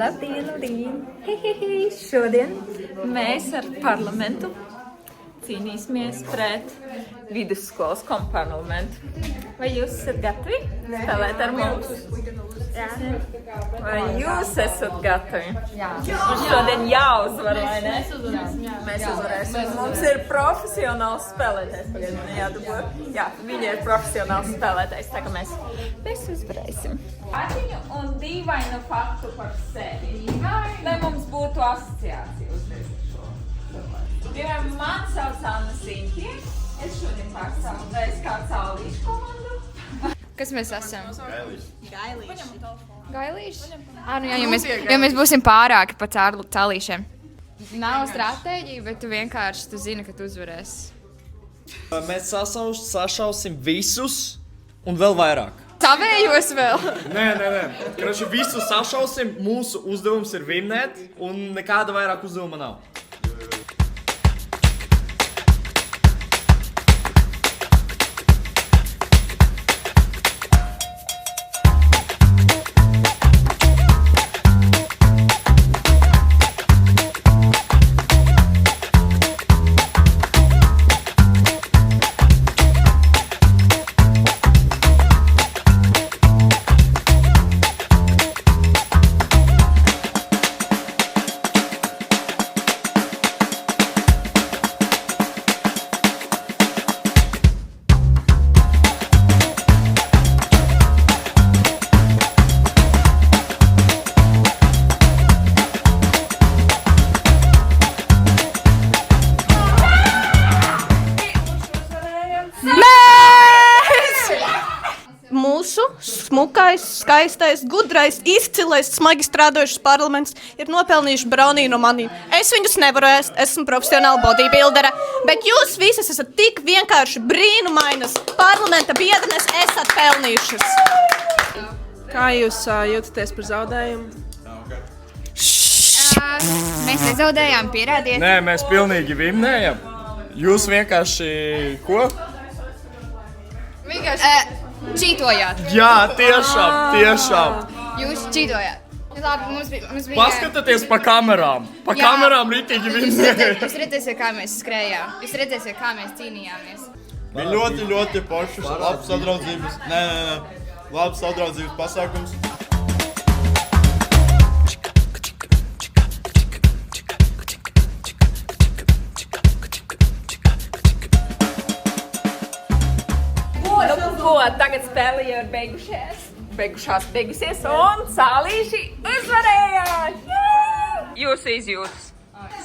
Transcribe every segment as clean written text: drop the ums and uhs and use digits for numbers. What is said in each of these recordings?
Labdien! Šodien mēs ar parlamentu cīnīsimies pret vidusskolas komparlamentu. Vai jūs esat gatavi spēlēt ar mums? Jā. Vai jūs esat gatavi? Jā. Mums šodien jāuzvar, vai ne? Mēs uzvarēsim. Mums ir profesionāls spēlētājs. Pagad man jādabū. Jā, viņi ir profesionāls spēlētājs, tā ka mēs uzvarēsim. Atziņu un dīvainu faktu par sevi. Lai mums būtu asociācija uzreiz ar šo. Piemēram, man sauc Anna Sinķie. Es šodien pārstāvu VSK Cālīšu komandu. Kas mēs esam? Gailīši? Nu jā, jo mēs būsim pārāki pa cālīšiem. Nav stratēģija, bet tu vienkārši zini, ka tu uzvarēsi. Mēs sašausim visus un vēl vairāk. Savējos vēl? Nē. Kroči, visus sašausim, mūsu uzdevums ir vinnēt un nekāda vairāk uzdevuma nav. Mūsu smukais, skaistais, gudrais, izcilais, smagi strādājušs parlaments ir nopelnījuši braunīju no manīm. Es viņus nevaru ēst, esmu profesionāla bodybuildere, bet jūs visas esat tik vienkārši brīnumainas parlamenta biedrenes esat pelnījušas. Kā jūs jūtaties par zaudējumu? Mēs nezaudējām, pierādiet. Nē, mēs pilnīgi vinnējam. Jūs vienkārši ko? Čītojāt. Jā, tiešām. Jūs čītojāt. Labi, mums bija... Paskatieties pa kamerām. Pa kamerām ritīgi vinnējam. Jūs redzēsiet, kā mēs skrējām. Jūs redzēsiet, kā mēs cīnījāmies. Bija ļoti pošs, labs sadraudzības. Nē. Labs sadraudzības pasākums. Tagad spēle jau ir beigusies un Cālīši uzvarējās! Jūsu izjūtas.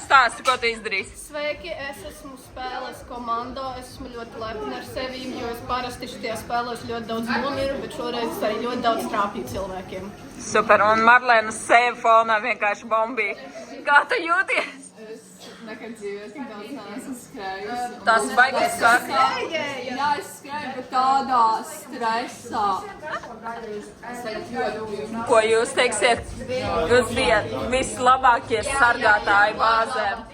Stāsti, ko tu izdarīsi? Sveiki, es esmu spēles komando. Es esmu ļoti lepna ar sevi, jo es parasti šajā spēlēs ļoti daudz nomiru, bet šoreiz es arī ļoti daudz trāpīju cilvēkiem. Super, un Marlēna sevi fonā vienkārši bombīja. Kā tu jūties? Nekad dzīvē tik daudz neesmu skrējusi. Tas baigais sāk. Jā, es skrēju, bet tādā stresā. Es tagad ļoti. Ko jūs teiksiet? Jūs bijat vislabākie sargātāji bāzēm.